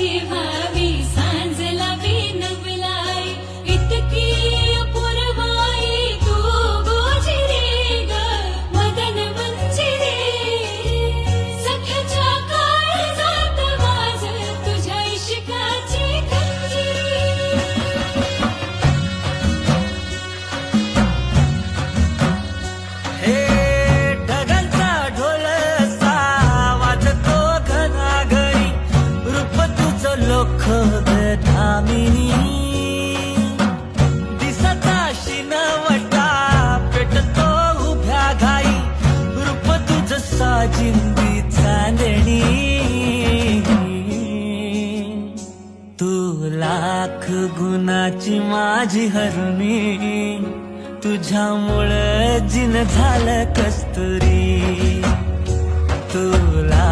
माझी भावी सांजला बिन बुलाई इतकी अपूर्वाई तू गोजिरे ग मदन मंजिरे सख्याच्या काळजात वाज तुझ्या इश्काची खंजीर हे ढगांचा ढोल वाजतो घनाघरी रूप तुझं लोख धामिनी दिसता शिनवटा पेटतो उभ्या घाई रूप तुझं साजिंदी चांदणी तू लाख गुणाची माझी हरुणी तुझ्यामुळं जिन झालं कस्तुरी तुला